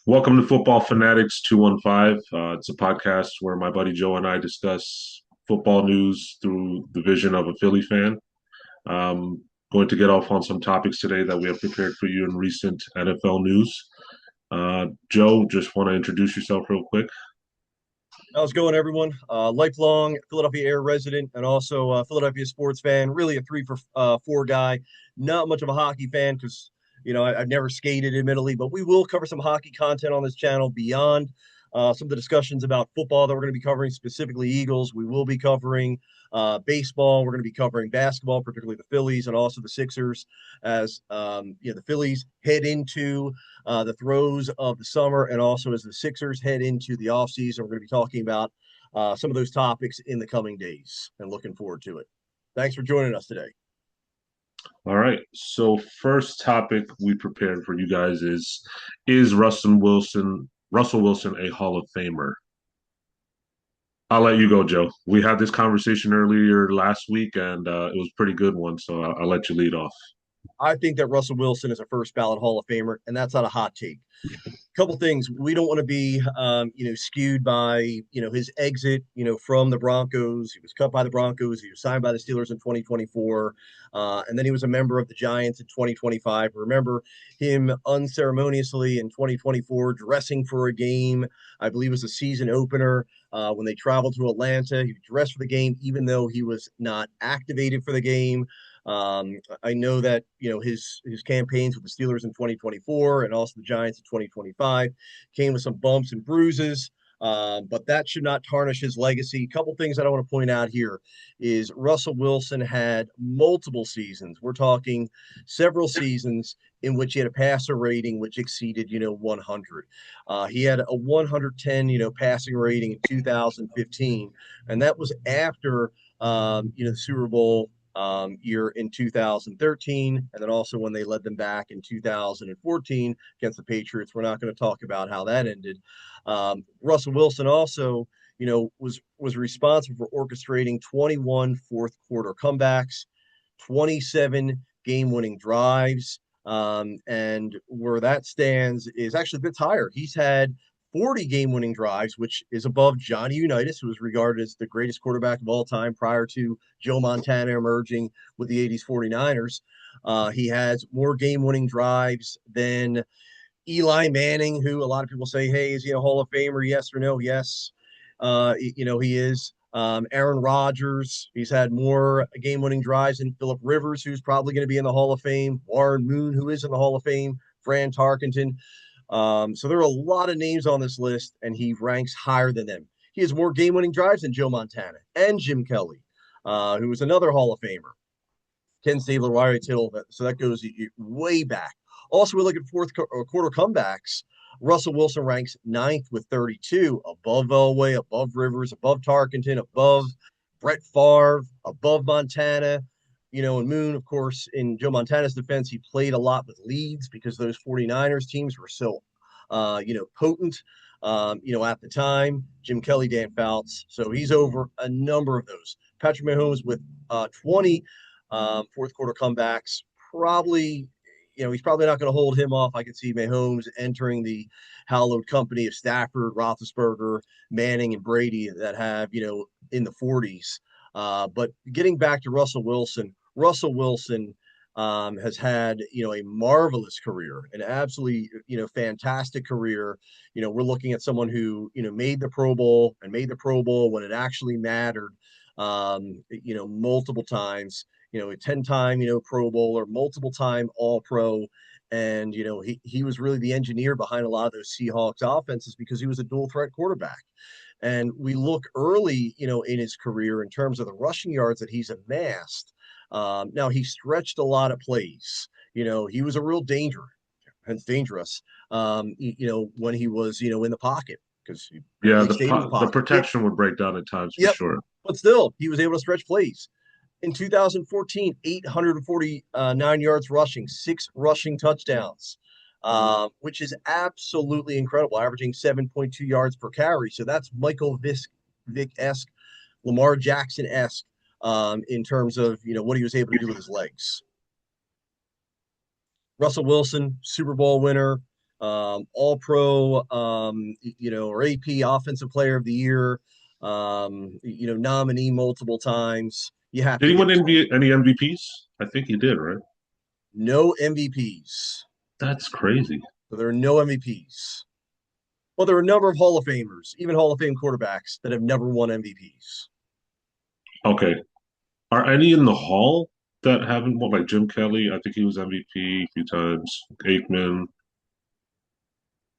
Welcome to Football Fanatics 215. It's a podcast where my buddy Joe and I discuss football news through the vision of a Philly fan. Going to get off on some topics today that we have prepared for you in recent NFL news. Joe, just want to introduce yourself real quick. How's it going, everyone? Lifelong Philadelphia Air resident and also a Philadelphia sports fan. Really a three for four guy. Not much of a hockey fan because I've never skated, admittedly, but we will cover some hockey content on this channel beyond some of the discussions about football that we're going to be covering, specifically Eagles. We will be covering baseball. We're going to be covering basketball, particularly the Phillies and also the Sixers, as the Phillies head into the throes of the summer, and also as the Sixers head into the offseason. We're going to be talking about some of those topics in the coming days and looking forward to it. Thanks for joining us today. All right. So first topic we prepared for you guys is Russell Wilson a Hall of Famer? I'll let you go, Joe. We had this conversation earlier last week, and it was a pretty good one. So I'll let you lead off. I think that Russell Wilson is a first ballot Hall of Famer, and that's not a hot take. Couple things. We don't want to be, skewed by, his exit, from the Broncos. He was cut by the Broncos. He was signed by the Steelers in 2024. And then he was a member of the Giants in 2025. Remember him unceremoniously in 2024 dressing for a game. I believe it was a season opener when they traveled to Atlanta. He dressed for the game, even though he was not activated for the game. I know that his campaigns with the Steelers in 2024 and also the Giants in 2025 came with some bumps and bruises, but that should not tarnish his legacy. A couple things that I want to point out here is Russell Wilson had multiple seasons. We're talking several seasons in which he had a passer rating which exceeded 100. He had a 110 passing rating in 2015, and that was after the Super Bowl year in 2013, and then also when they led them back in 2014 against the Patriots. We're not going to talk about how that ended. Russell Wilson also, was responsible for orchestrating 21 fourth quarter comebacks, 27 game-winning drives. And where that stands is actually a bit higher. He's had 40 game-winning drives, which is above Johnny Unitas, who was regarded as the greatest quarterback of all time prior to Joe Montana emerging with the 80s 49ers. He has more game-winning drives than Eli Manning, who a lot of people say, hey, is he a Hall of Famer? Yes or no? Yes. He is. Aaron Rodgers, he's had more game-winning drives than Philip Rivers, who's probably going to be in the Hall of Fame. Warren Moon, who is in the Hall of Fame. Fran Tarkenton. So there are a lot of names on this list, and he ranks higher than them. He has more game-winning drives than Joe Montana and Jim Kelly, who was another Hall of Famer. Ken Stabler, Larry Tittle. So that goes way back. Also, we look at fourth quarter comebacks. Russell Wilson ranks ninth with 32, above Elway, above Rivers, above Tarkenton, above Brett Favre, above Montana. And Moon, of course, in Joe Montana's defense, he played a lot with Leeds because those 49ers teams were so, potent, at the time. Jim Kelly, Dan Fouts. So he's over a number of those. Patrick Mahomes with 20 fourth quarter comebacks. Probably, he's probably not going to hold him off. I could see Mahomes entering the hallowed company of Stafford, Roethlisberger, Manning, and Brady that have, in the 40s. But getting back to Russell Wilson has had, a marvelous career, an absolutely, fantastic career. We're looking at someone who, made the Pro Bowl and made the Pro Bowl when it actually mattered, multiple times, a 10-time, Pro Bowler, multiple time All Pro. And, he was really the engineer behind a lot of those Seahawks offenses because he was a dual threat quarterback. And we look early, in his career in terms of the rushing yards that he's amassed. Now he stretched a lot of plays. He was a real danger, hence dangerous. When he was, in the pocket because he Yeah, really stayed in the the pocket. protection would break down at times for Yep, sure. but still, he was able to stretch plays. In 2014, 849 yards rushing, 6 rushing touchdowns, which is absolutely incredible, averaging 7.2 yards per carry. So that's Michael Vick-esque, Lamar Jackson-esque in terms of what he was able to do with his legs. Russell Wilson, Super Bowl winner, All Pro, or AP Offensive Player of the Year, nominee multiple times. You have Did to he give win it to him. any MVPs? I think he did, right? No MVPs. That's crazy. So there are no MVPs. Well, there are a number of Hall of Famers, even Hall of Fame quarterbacks that have never won MVPs. Okay. Are any in the Hall that haven't won? Like Jim Kelly, I think he was MVP a few times. Aikman.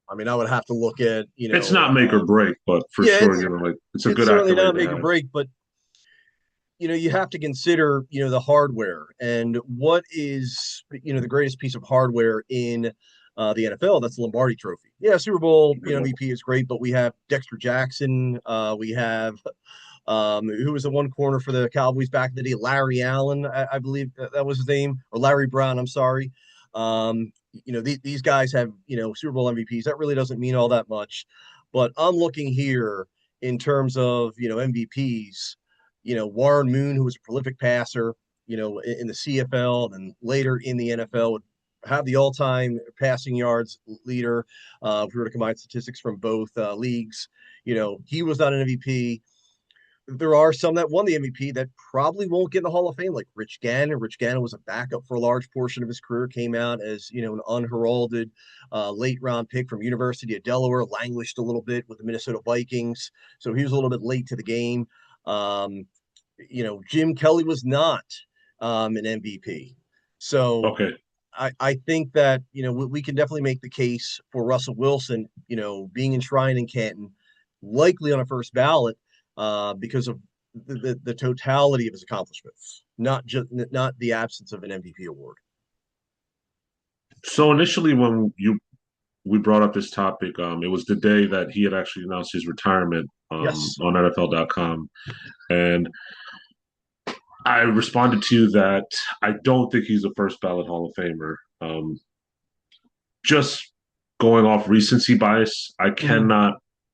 I mean, I would have to look at, It's not make or break, but for yeah, sure, like it's a it's good certainly accolade not to make or have. break, but you have to consider, the hardware and what is, the greatest piece of hardware in the NFL. That's the Lombardi Trophy. Yeah, Super Bowl, MVP is great, but we have Dexter Jackson. We have who was the one corner for the Cowboys back in the day? Larry Allen, I believe that was his name, or Larry Brown. I'm sorry. These guys have Super Bowl MVPs. That really doesn't mean all that much, but I'm looking here in terms of MVPs. Warren Moon, who was a prolific passer, in the CFL and later in the NFL, would have the all-time passing yards leader. If we were to combine statistics from both leagues, he was not an MVP. There are some that won the MVP that probably won't get in the Hall of Fame, like Rich Gannon. Rich Gannon was a backup for a large portion of his career, came out as an unheralded late round pick from University of Delaware, languished a little bit with the Minnesota Vikings, so he was a little bit late to the game. Um, Jim Kelly was not an MVP, so Okay. I think that we can definitely make the case for Russell Wilson, being enshrined in Canton, likely on a first ballot, because of the totality of his accomplishments, not the absence of an MVP award. So initially, when you we brought up this topic, it was the day that he had actually announced his retirement Yes. on NFL.com, and I responded to you that I don't think he's a first ballot Hall of Famer. Just going off recency bias, I Mm-hmm. cannot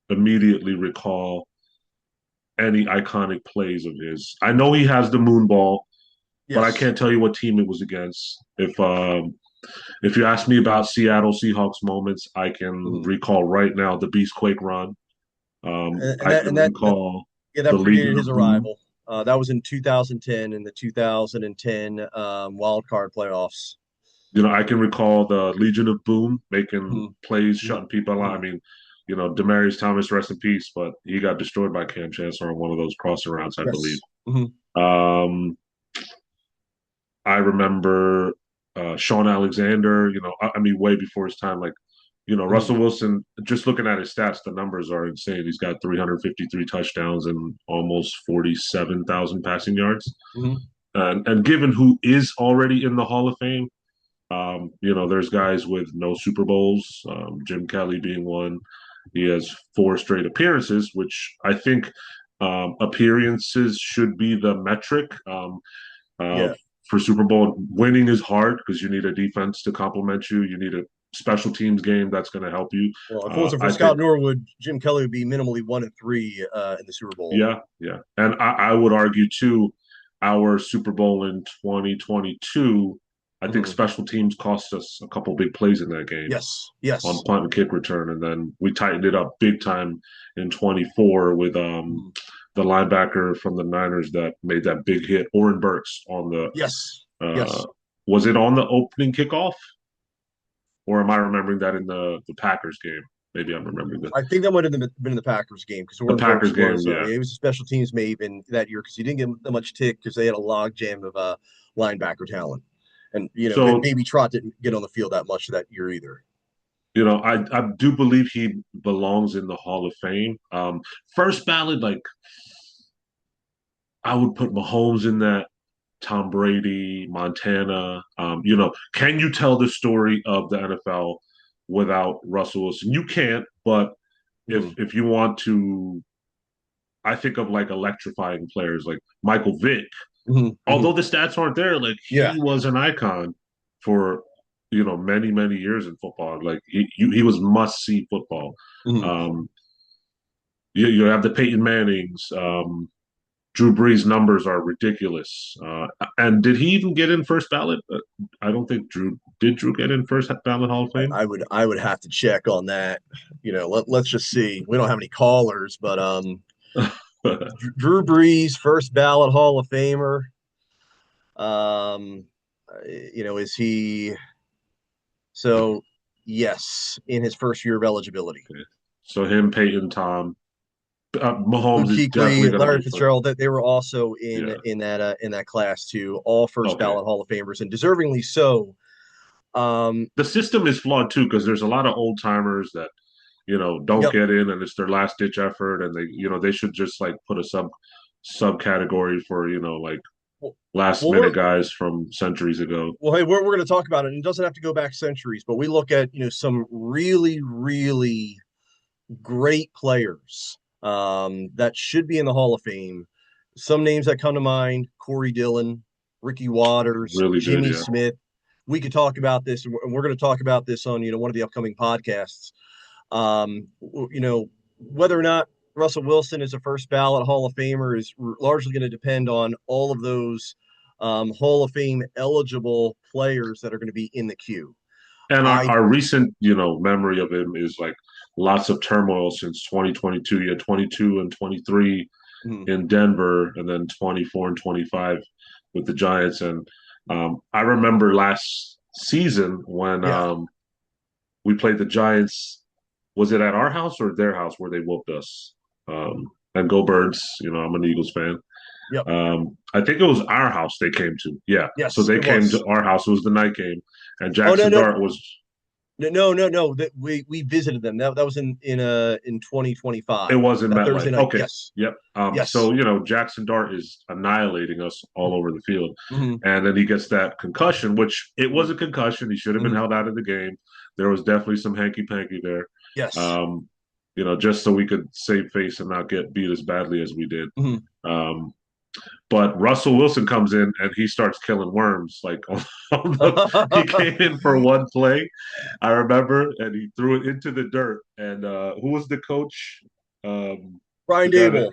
immediately recall any iconic plays of his. I know he has the moon ball, but I Yes. can't tell you what team it was against. If you ask me about Seattle Seahawks moments, I can Mm-hmm. recall right now the Beastquake run. And I that can and that, that recall yeah, the that predated Legion his of Boom. arrival. That was in 2010 in the 2010 wild card playoffs. I can recall the Legion of Boom making Mm-hmm. plays, Mm-hmm. shutting people out. I Mm-hmm. mean, Demarius Thomas, rest in peace, but he got destroyed by Cam Chancellor on one of those crossing routes, I believe. Yes. Mm-hmm. Um, I remember Sean Alexander. I mean, way before his time. Like, Mm-hmm. Russell Wilson. Just looking at his stats, the numbers are insane. He's got 353 touchdowns and almost 47,000 passing yards. Mm-hmm. And given who is already in the Hall of Fame, there's guys with no Super Bowls. Jim Kelly being one. He has four straight appearances, which I think appearances should be the metric. Uh, Yeah. for Super Bowl. Winning is hard because you need a defense to complement you. You need a special teams game that's going to help you. Well, if it wasn't for I think, Scott Norwood, Jim Kelly would be minimally 1-3 in the Super Bowl. yeah, yeah. And I would argue, too, our Super Bowl in 2022, I think Mm-hmm. special teams cost us a couple big plays in that game Yes. on Yes. punt and kick return. And then we tightened it up big time in 24 with Mm-hmm. the linebacker from the Niners that made that big hit, Oren Burks, on the Yes. uh, Yes. was it on the opening kickoff? Or am I remembering that in the Packers game? Maybe I'm remembering I think that might have been in the Packers game because the Oren Packers Burks game. was Yeah. he was a special teams maven that year because he didn't get that much tick because they had a log jam of linebacker talent, and So maybe Trot didn't get on the field that much that year either. I do believe he belongs in the Hall of Fame. First ballot, like I would put Mahomes in that. Tom Brady, Montana. Can you tell the story of the NFL without Russell Wilson? You can't, but Mm-hmm. if you want to, I think of like electrifying players like Michael Vick. Mm-hmm. Mm-hmm. Although the stats aren't there, like Yeah. he was an icon for many years in football. Like he was must see football. Mm-hmm. Um, you have the Peyton Mannings. Drew Brees' numbers are ridiculous. And did he even get in first ballot? I don't think Drew did. Drew get in first ballot Hall of Fame? I would have to check on that. Let's just see. We don't have any callers, but Drew Brees, first ballot Hall of Famer. Um, is he so? Yes, in his first year of eligibility. Okay. So him, Peyton, Tom, Mahomes Luke is definitely Kuechly, going to Larry be first. Fitzgerald, that they were also in Yeah. that class too, all first Okay. ballot Hall of Famers and deservingly so. Um, The system is flawed too because there's a lot of old timers that don't yep. get in, and it's their last ditch effort, and they should just like put a subcategory for like Well, last well, we're minute guys from centuries ago. well, hey, we're going to talk about it, and it doesn't have to go back centuries, but we look at some really, really great players that should be in the Hall of Fame. Some names that come to mind: Corey Dillon, Ricky Waters, Really good, Jimmy yeah. Smith. We could talk about this, and we're going to talk about this on one of the upcoming podcasts. Whether or not Russell Wilson is a first ballot Hall of Famer is largely going to depend on all of those Hall of Fame eligible players that are going to be in the queue. And our, I our recent, memory of him is like lots of turmoil since 2022. He had 22 and 23 mm, in Denver, and then 24 and 25 with the Giants. And I remember last season when yeah, we played the Giants. Was it at our house or their house where they whooped us? And go Birds! I'm an Eagles fan. yep, I think it was our house they came to. Yeah, so yes, they it came was. to our house. It was the night game, and Oh no, Jackson no, Dart was. no. That we visited them. That was in It 2025. was in That MetLife. Thursday night. Okay, Yes, yep. yes. So Jackson Dart is annihilating us all over the field, Mm-hmm, and then he gets that concussion, which it was mm-hmm, a concussion. He should have been mm-hmm. held out of the game. There was definitely some hanky panky there. Yes. Um, just so we could save face and not get beat as badly as we did. Mm-hmm. Um, but Russell Wilson comes in and he starts killing worms. Like he came in for one play, I remember, and he threw it into the dirt. And who was the coach? Brian The guy that Dable.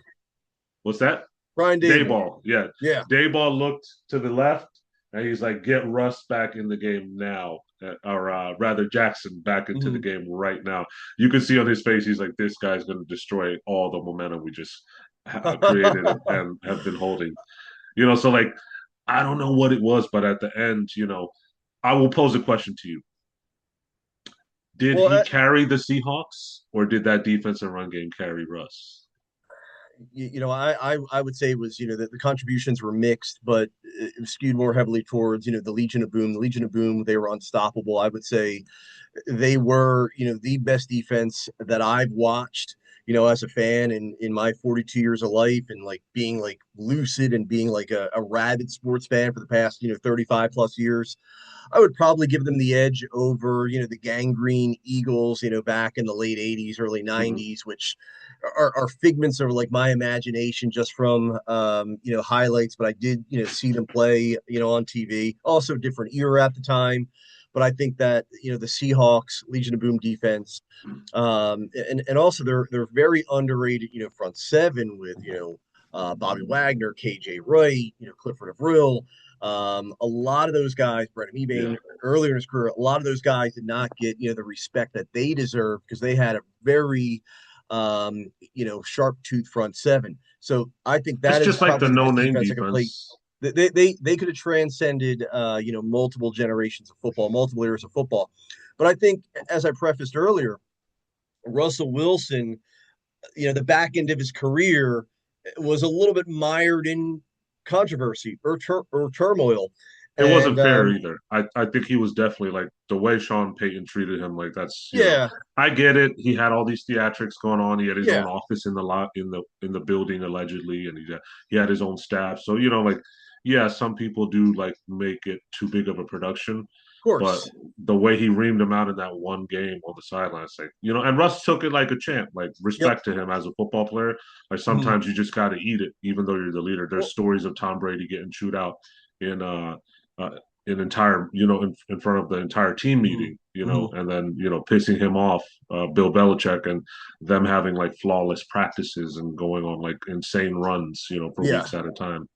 what's that? Brian Dable. Dayball. Yeah, Yeah. Dayball looked to the left and he's like, "Get Russ back in the game now." Or rather, Jackson back into the Mm-hmm. game right now. You can see on his face, he's like, "This guy's going to destroy all the momentum we just created and have been holding." So like, I don't know what it was, but at the end, I will pose a question to you. Did Well, he carry the Seahawks, or did that defense and run game carry Russ? I would say it was that the contributions were mixed, but it was skewed more heavily towards the Legion of Boom. The Legion of Boom, they were unstoppable. I would say they were the best defense that I've watched. As a fan in my 42 years of life, and like being like lucid and being like a rabid sports fan for the past 35 plus years, I would probably give them the edge over, the gangrene Eagles, back in the late 80s, early Mm-hmm. 90s, which are figments of like my imagination just from, highlights. But I did, see them play, on TV. Also, different era at the time. But I think that, the Seahawks, Legion of Boom defense, and also they're very underrated, front seven with, Bobby Wagner, KJ Wright, Clifford Avril. A lot of those guys, Brandon Yeah, Mebane, earlier in his career, a lot of those guys did not get the respect that they deserve because they had a very sharp tooth front seven. So I think it's that is just like the probably the best no-name defense that can play. defense. They could have transcended multiple generations of football, multiple eras of football. But I think, as I prefaced earlier, Russell Wilson, the back end of his career was a little bit mired in controversy or turmoil. It wasn't And fair either. I think he was definitely like the way Sean Payton treated him. Like that's yeah, I get it. He had all these theatrics going on. He had his own yeah, office in the lot in the building allegedly, and he had his own staff. So like yeah, some people do like make it too big of a production, of but course. the way he reamed him out in that one game on the sidelines, like and Russ took it like a champ. Like Yep. respect to him as a football player. Like Mm-hmm. sometimes you just got to eat it, even though you're the leader. There's Well, stories of Tom Brady getting chewed out in an entire, in front of the entire team Hmm. meeting, Hmm. and then, pissing him off, Bill Belichick, and them having like flawless practices and going on like insane runs, for Yeah. weeks at a time.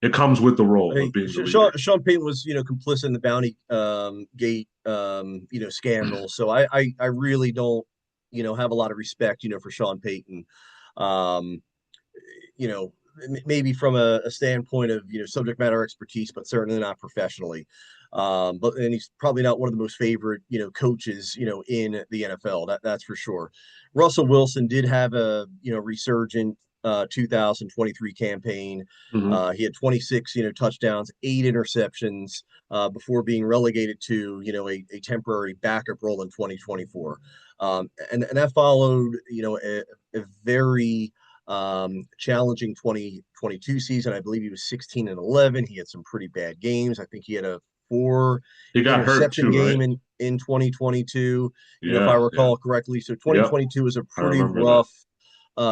It comes with the role of Hey, being the leader. Sean Payton was, complicit in the Bounty Gate, scandal. So I really don't, have a lot of respect, for Sean Payton. Um, maybe from a standpoint of, subject matter expertise, but certainly not professionally. And he's probably not one of the most favorite, coaches, in the NFL. That's for sure. Russell Wilson did have a, resurgent 2023 campaign. Hmm. He had 26, touchdowns, 8 interceptions before being relegated to, a temporary backup role in 2024. And that followed, a very challenging 2022 season. I believe he was 16-11. He had some pretty bad games. I think he had a four He got hurt interception too, right? game in 2022, if I Yeah, yeah, recall correctly. So yep. 2022 was a I pretty remember that. rough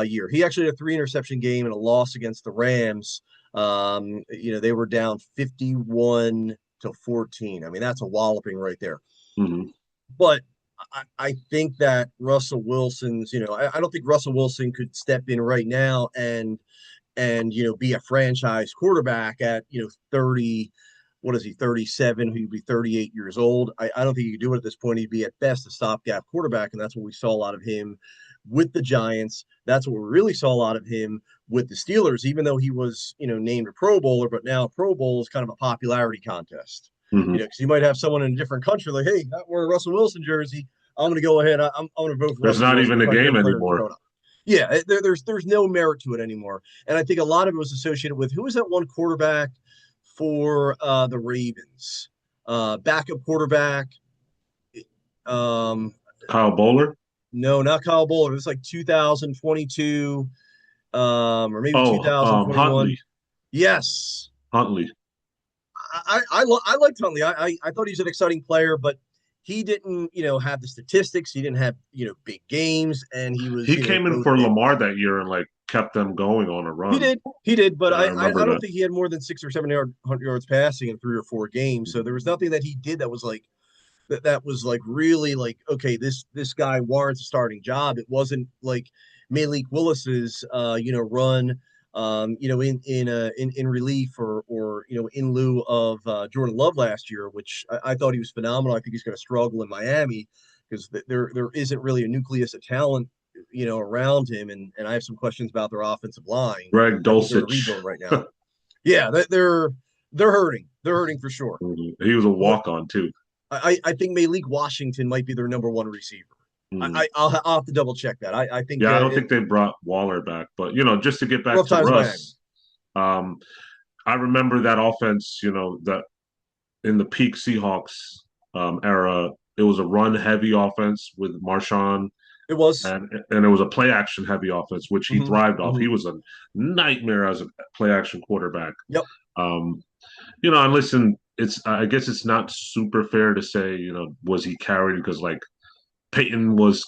year. He actually had a 3 interception game and a loss against the Rams. They were down 51-14. I mean, that's a walloping right there. Hmm. But I think that Russell Wilson's, I don't think Russell Wilson could step in right now and be a franchise quarterback at 30. What is he, 37? He'd be 38 years old. I don't think he could do it at this point. He'd be at best a stopgap quarterback, and that's what we saw a lot of him with the Giants. That's what we really saw a lot of him with the Steelers, even though he was named a Pro Bowler, but now Pro Bowl is kind of a popularity contest. Hmm. Because you might have someone in a different country like, hey, I wear a Russell Wilson jersey. I'm going to go ahead. I'm going to vote for There's Russell not Wilson. even He's a my game favorite player anymore. growing up. Yeah, there's no merit to it anymore, and I think a lot of it was associated with who was that one quarterback for the Ravens, backup quarterback. Um, Kyle Bowler. no, not Kyle Bowler. It was like 2022, or maybe Oh, 2021. Huntley. Yes, Huntley. I liked Huntley. I thought he's an exciting player, but he didn't, have the statistics. He didn't have, big games, and he was, He came in both. for Lamar that year and like kept them going on a run. He did, but Yeah, I I remember don't that. think he had more than 6 or 7 yards passing in 3 or 4 games. So there was nothing that he did that was like that was like really like, okay, this guy warrants a starting job. It wasn't like Malik Willis's run in relief or in lieu of Jordan Love last year, which I thought he was phenomenal. I think he's going to struggle in Miami because there isn't really a nucleus of talent around him, and I have some questions about their offensive line. Greg I think they're a Dulcich. rebuild right now. Yeah, they're hurting. They're hurting for sure. He was a But walk on too. I think Malik Washington might be their number one receiver. Mhm. I'll have to double check that. I think Yeah, I don't think they brought Waller back, but just to get back rough to times in Miami. Russ, um, I remember that offense. That in the peak Seahawks era, it was a run heavy offense with Marshawn, It was. and it was a play action heavy offense, which he Hmm. thrived off. Hmm. He was a nightmare as a play action quarterback. Yep. Um, and listen, I guess it's not super fair to say, was he carried because like Peyton was,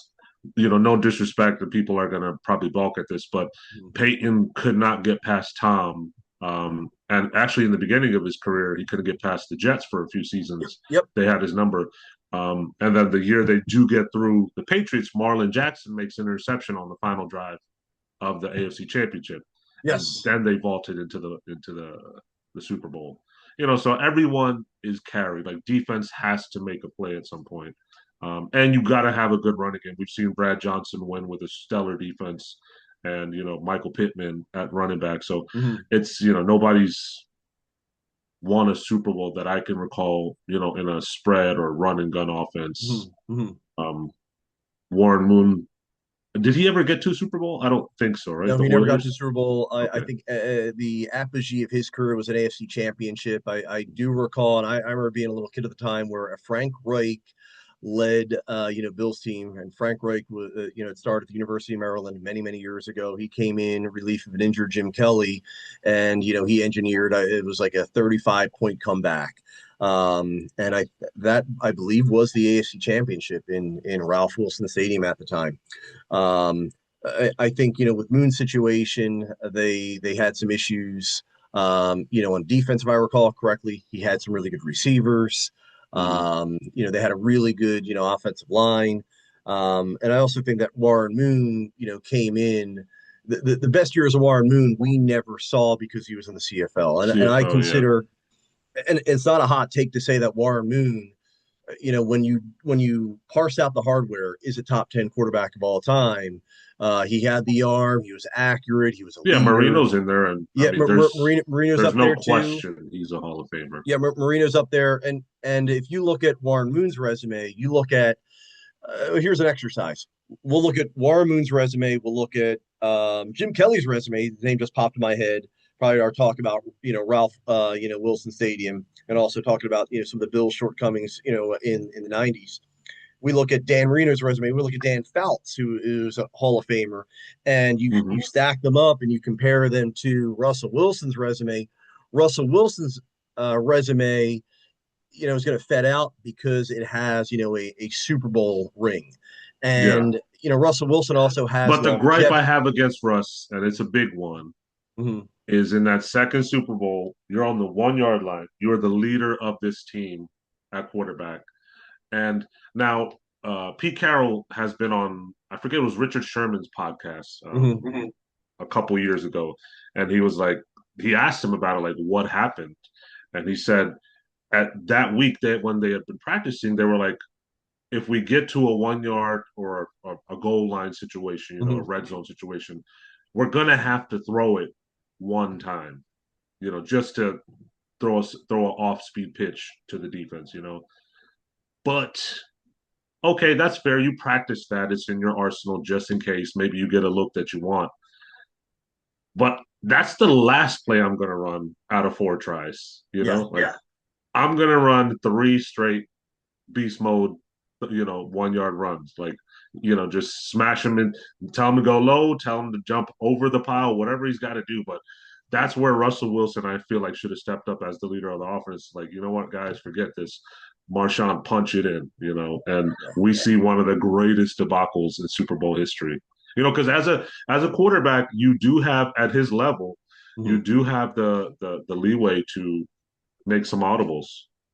no disrespect, that people are gonna probably balk at this, but Hmm. Peyton could not get past Tom. And actually, in the beginning of his career, he couldn't get past the Jets for a few Yep. seasons. Yep. They had his number. And then the year they do get through the Patriots, Marlon Jackson makes an interception on the final drive of the AFC Championship, and Yes. then they vaulted into the Super Bowl. So everyone is carried. Like defense has to make a play at some point. And you got to have a good running game. We've seen Brad Johnson win with a stellar defense, and Michael Pittman at running back. So Hmm. it's nobody's won a Super Bowl that I can recall. In a spread or run and gun Hmm. offense. Hmm. Um, Warren Moon, did he ever get to a Super Bowl? I don't think so. Right, No, the he never got to the Oilers. Super Bowl. I Okay. think the apogee of his career was an AFC championship. I do recall, and I remember being a little kid at the time where Frank Reich led, Bill's team, and Frank Reich was, it started at the University of Maryland many, many years ago. He came in relief of an injured Jim Kelly, and he engineered. It was like a 35-point comeback. And I believe was the AFC championship in Ralph Wilson Stadium at the time. I think with Moon's situation, they had some issues On defense, if I recall correctly, he had some really good receivers. Mhm. They had a really good, offensive line. And I also think that Warren Moon, came in. The best years of Warren Moon we never saw because he was in the CFL. And I CFL, yeah, consider, and it's not a hot take to say that Warren Moon, when you parse out the hardware, is a top 10 quarterback of all time. He had the arm, he was accurate, he was a yeah. leader. Marino's in there, and I Yeah, mean, Marino's there's up no there too. question he's a Hall of Famer. Yeah, Marino's up there. And if you look at Warren Moon's resume, you look at here's an exercise. We'll look at Warren Moon's resume. We'll look at Jim Kelly's resume. His name just popped in my head. Probably our talk about Ralph Wilson Stadium, and also talking about some of the Bills' shortcomings in the '90s. We look at Dan Marino's resume. We look at Dan Fouts, who is a Hall of Famer, and you Hmm. stack them up and you compare them to Russell Wilson's resume. Russell Wilson's resume is going to fed out because it has a Super Bowl ring, Yeah, and Russell Wilson also has but the gripe I longevity. have against Russ, and it's a big one, Mm-hmm. is in that second Super Bowl, you're on the 1 yard line. You're the leader of this team at quarterback. And now Pete Carroll has been on, I forget, it was Richard Sherman's podcast Mm-hmm. a couple years ago. And he was like, he asked him about it, like, what happened? And he said, at that week that when they had been practicing, they were like, if we get to a 1 yard or a goal line situation, a Mm-hmm. red zone situation, we're gonna have to throw it one time, just to throw an off speed pitch to the defense. But okay, that's fair. You practice that; it's in your arsenal just in case. Maybe you get a look that you want. But that's the last play I'm gonna run out of four tries. Yeah, Like I'm gonna run three straight beast mode, 1 yard runs. Like, just smash him and tell him to go low, tell him to jump over the pile, whatever he's got to do. But that's where Russell Wilson, I feel like, should have stepped up as the leader of the offense. Like, you know what, guys, forget this. Marshawn, punch it in. And yeah. we see one of the greatest debacles in Super Bowl history. Because as a quarterback, you do have at his level, Mm-hmm. you do have the leeway to make some audibles.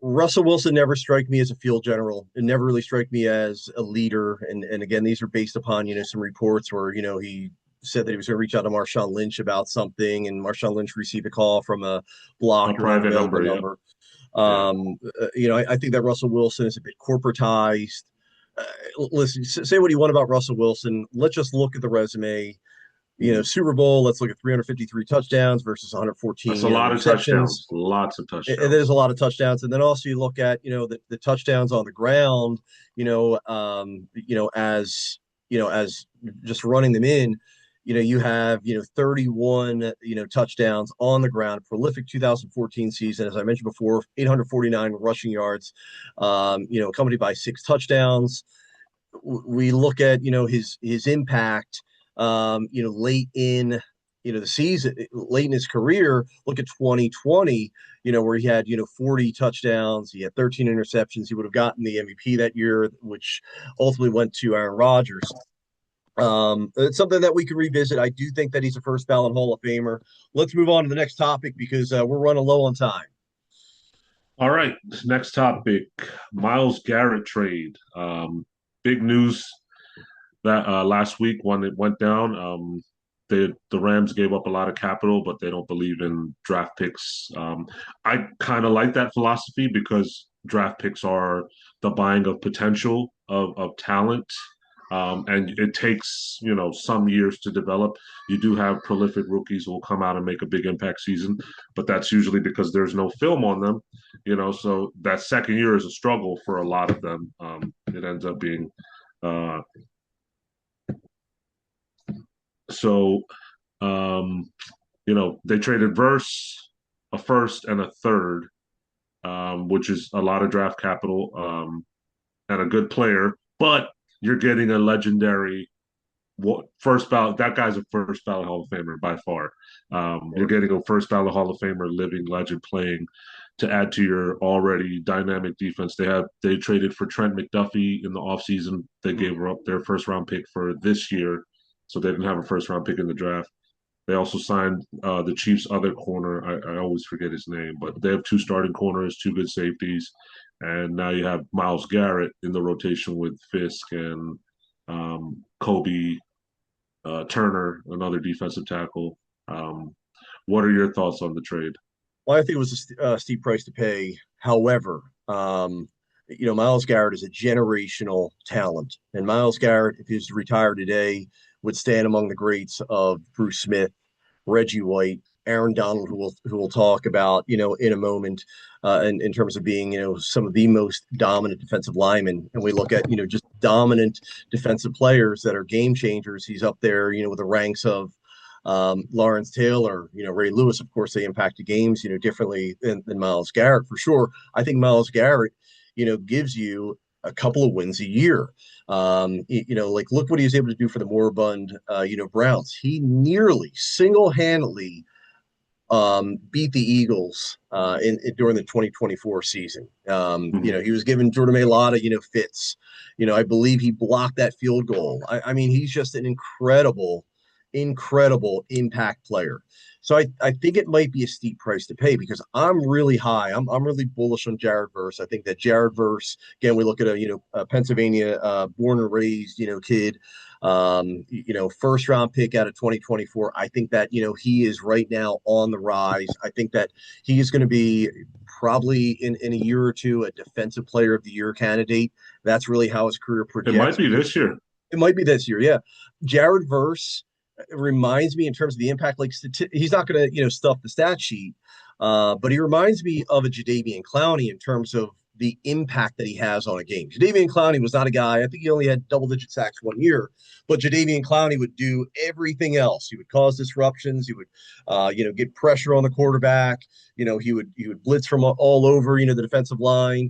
Russell Wilson never struck me as a field general. It never really struck me as a leader. And again, these are based upon some reports where he said that he was going to reach out to Marshawn Lynch about something, and Marshawn Lynch received a call from a A blocked or private unavailable number, yeah. number. Yeah. I think that Russell Wilson is a bit corporatized. Uh, Listen, say what you want about Russell Wilson. Let's just look at the resume. Mhm. Super Bowl. Let's look at 353 touchdowns versus That's 114, a lot of receptions. touchdowns. Lots of And there's a touchdowns. lot of touchdowns. And then also you look at the touchdowns on the ground. As just running them in. You have 31 touchdowns on the ground. Prolific 2014 season, as I mentioned before, 849 rushing yards. Accompanied by 6 touchdowns. We look at his impact late in the season, late in his career. Look at 2020, where he had 40 touchdowns, he had 13 interceptions. He would have gotten the MVP that year, which ultimately went to Aaron Rodgers. It's something that we can revisit. I do think that he's a first ballot Hall of Famer. Let's move on to the next topic because we're running low on time. All right. Next topic, Myles Garrett trade. Big news that last week when it went down. The Rams gave up a lot of capital, but they don't believe in draft picks. I kind of like that philosophy because draft picks are the buying of potential of talent. And it takes, some years to develop. You do have prolific rookies who will come out and make a big impact season, but that's usually because there's no film on them, so that second year is a struggle for a lot of them. It ends up being uh, so they traded Verse, a first and a third, which is a lot of draft capital, and a good player, but you're getting a legendary first ballot. That guy's a first ballot Hall of Famer by far. You're getting a first ballot Hall of Famer, living legend playing to add to your already dynamic defense. They traded for Trent McDuffie in the offseason. They Mm-hmm. gave up their first round pick for this year, so they didn't have a first round pick in the draft. They also signed the Chiefs' other corner. I always forget his name, but they have two starting corners, two good safeties, and now you have Myles Garrett in the rotation with Fisk and Kobe Turner, another defensive tackle. Um, what are your thoughts on the trade? Well, I think it was a steep price to pay. However, Myles Garrett is a generational talent, and Myles Garrett, if he was to retire today, would stand among the greats of Bruce Smith, Reggie White, Aaron Donald, who we'll talk about, in a moment, in terms of being, some of the most dominant defensive linemen. And we look at, just dominant defensive players that are game changers. He's up there, with the ranks of Lawrence Taylor, Ray Lewis. Of course, they impacted games, differently than Myles Garrett for sure. I think Myles Garrett, gives you a couple of wins a year. Like look what he was able to do for the moribund, Browns. He nearly single-handedly beat the Eagles during the 2024 season. Mm-hmm. He was giving Jordan Mailata, fits. I believe he blocked that field goal. I mean, he's just an incredible impact player. So I think it might be a steep price to pay because I'm really high. I'm really bullish on Jared Verse. I think that Jared Verse, again, we look at a Pennsylvania born and raised, kid, first round pick out of 2024. I think that, he is right now on the rise. I think that he is going to be probably in a year or two a defensive player of the year candidate. That's really how his career It might projects be because this year. it might be this year. Yeah. Jared Verse reminds me in terms of the impact, like he's not going to, stuff the stat sheet, but he reminds me of a Jadeveon Clowney in terms of the impact that he has on a game. Jadeveon Clowney was not a guy, I think he only had double-digit sacks one year, but Jadeveon Clowney would do everything else. He would cause disruptions. He would, get pressure on the quarterback. He would blitz from all over, the defensive line.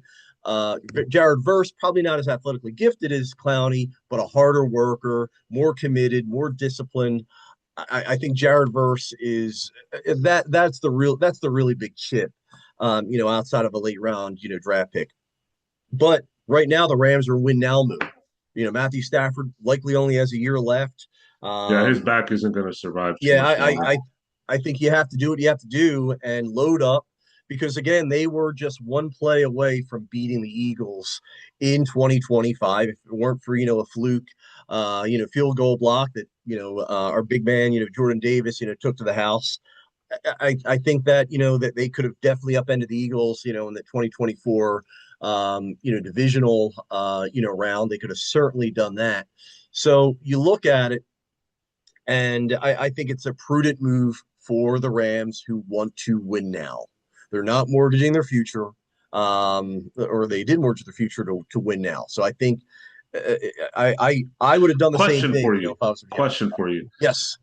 Jared Verse, probably not as athletically gifted as Clowney, but a harder worker, more committed, more disciplined. I think Jared Verse is that's the really big chip, outside of a late round, draft pick. But right now the Rams are win now mode. Matthew Stafford likely only has a year left. Yeah, his Um, back isn't going to survive too yeah, much longer. I think you have to do what you have to do and load up because again, they were just one play away from beating the Eagles in 2025. If it weren't for a fluke, field goal block that our big man, Jordan Davis, took to the house. I think that that they could have definitely upended the Eagles, in the 2024 divisional round. They could have certainly done that. So you look at it and I think it's a prudent move for the Rams who want to win now. They're not mortgaging their future, or they did mortgage their future to win now. So I think I would have done the same Question thing, for you. if I was Jared. Question for you. Yes,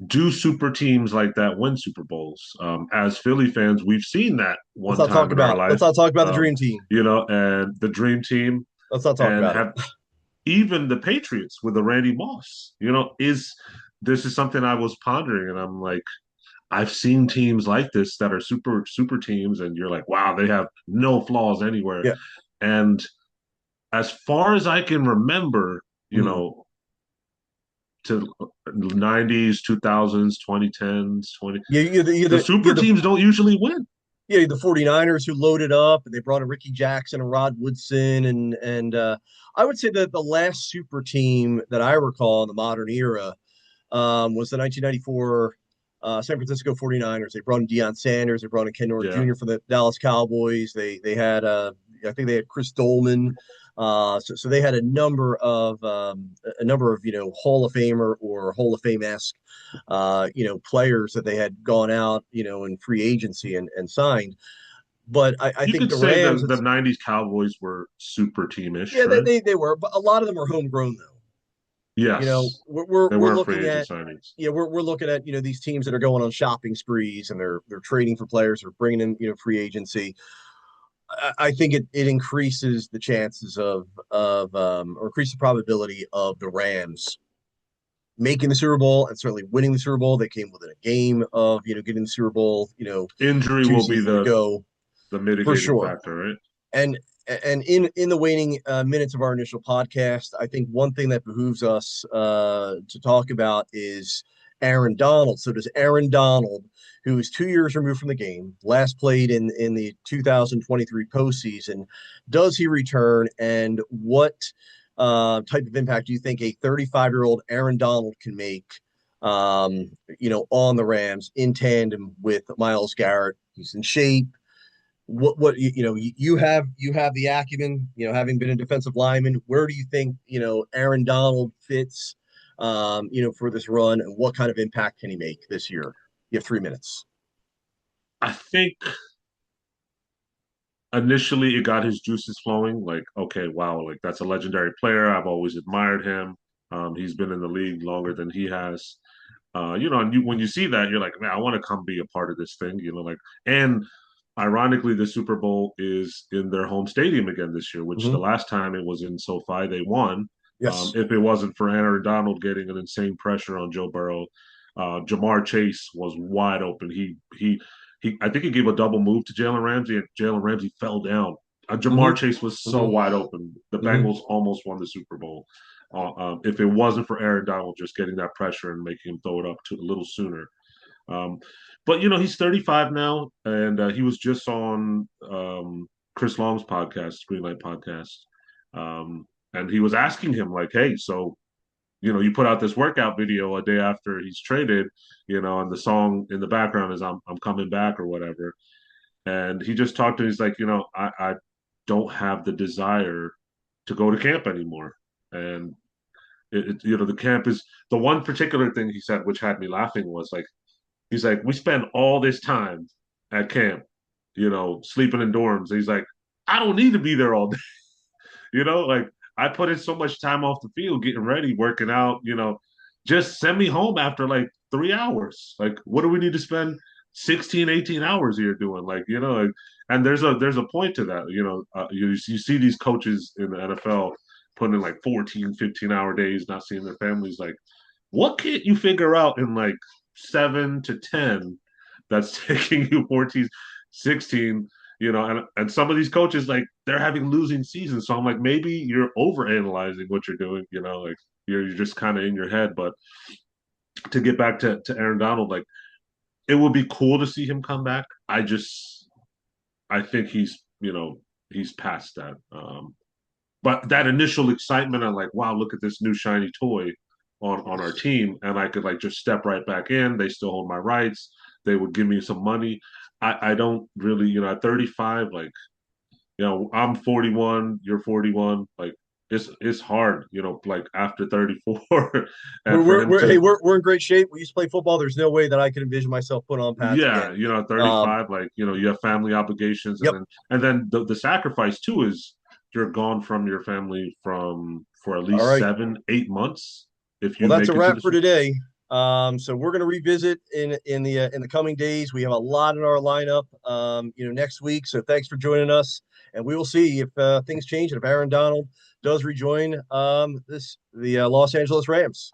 Do super teams like that win Super Bowls? As Philly fans, we've seen that one time in our let's life, not talk about the um, dream team. and the Dream Team, Let's not talk and about it. have even the Patriots with the Randy Moss. Is this is something I was pondering, and I'm like, I've seen teams like this that are super teams, and you're like, wow, they have no flaws anywhere. Yeah. And as far as I can remember, you Mhm. know, to 90s, 2000s, 2010s, 20 Yeah, the super teams don't usually win. the 49ers who loaded up and they brought in Ricky Jackson and Rod Woodson and I would say that the last super team that I recall in the modern era was the 1994 San Francisco 49ers. They brought in Deion Sanders, they brought in Ken Norton Yeah. Jr. for the Dallas Cowboys. They had I think they had Chris Dolman. So they had a number of Hall of Famer or Hall of Fame esque players that they had gone out in free agency and signed. But I You think could the say Rams, the it's 90s Cowboys were super teamish, yeah right? they were, but a lot of them are homegrown though. Yes. We're They we're weren't free looking agent at signings. we're looking at these teams that are going on shopping sprees and they're trading for players or bringing in free agency. I think it increases the chances of or increase the probability of the Rams making the Super Bowl and certainly winning the Super Bowl. They came within a game of getting the Super Bowl Injury two will be seasons ago the for mitigating sure. factor, right? And in the waning minutes of our initial podcast, I think one thing that behooves us to talk about is Aaron Donald. So does Aaron Donald, who is 2 years removed from the game, last played in the 2023 postseason, does he return? And what type of impact do you think a 35-year-old Aaron Donald can make? On the Rams in tandem with Myles Garrett. He's in shape. You have the acumen, having been a defensive lineman. Where do you think Aaron Donald fits for this run, and what kind of impact can he make this year? You have 3 minutes. I think initially it got his juices flowing. Like, okay, wow, like that's a legendary player. I've always admired him. He's been in the league longer than he has. And when you see that, you're like, man, I want to come be a part of this thing. And ironically, the Super Bowl is in their home stadium again this year, which the Mm-hmm. last time it was in SoFi, they won. Yes. If it wasn't for Aaron Donald getting an insane pressure on Joe Burrow, Jamar Chase was wide open. I think he gave a double move to Jalen Ramsey, and Jalen Ramsey fell down. Jamar Mm-hmm. Chase was so Mm-hmm. wide open. The Mm-hmm. Bengals almost won the Super Bowl. If it wasn't for Aaron Donald just getting that pressure and making him throw it up to a little sooner. Um, but he's 35 now, and he was just on Chris Long's podcast, Greenlight Podcast, and he was asking him like, "Hey, so you put out this workout video a day after he's traded, and the song in the background is I'm coming back or whatever." And he just talked to me. He's like, I don't have the desire to go to camp anymore, and the camp is the one particular thing he said, which had me laughing was like, he's like, we spend all this time at camp, sleeping in dorms. He's like, I don't need to be there all day. Like I put in so much time off the field, getting ready, working out, just send me home after like 3 hours. Like, what do we need to spend 16, 18 hours here doing? Like, and there's a point to that. You see these coaches in the NFL putting in like 14, 15-hour days, not seeing their families. Like, what can't you figure out in like 7 to 10 that's taking you 14, 16, and some of these coaches, like, they're having losing seasons. So I'm like, maybe you're over analyzing what you're doing, like you're just kind of in your head. But to get back to Aaron Donald, like, it would be cool to see him come back. I think he's past that. But that initial excitement, I'm like, wow, look at this new shiny toy on our team, and I could like just step right back in. They still hold my rights. They would give me some money. I don't really, at 35, like, I'm 41, you're 41, like it's hard, like after 34, We're, and for we're, him we're hey to, we're in great shape. We used to play football. There's no way that I could envision myself putting on pads yeah, again. 35, like, you have family obligations, and Yep. then the sacrifice too is you're gone from your family for at All least right. 7, 8 months if Well, you that's a make it to the wrap for Super. today. So we're going to revisit in the coming days. We have a lot in our lineup, next week. So thanks for joining us, and we will see if things change and if Aaron Donald does rejoin the Los Angeles Rams.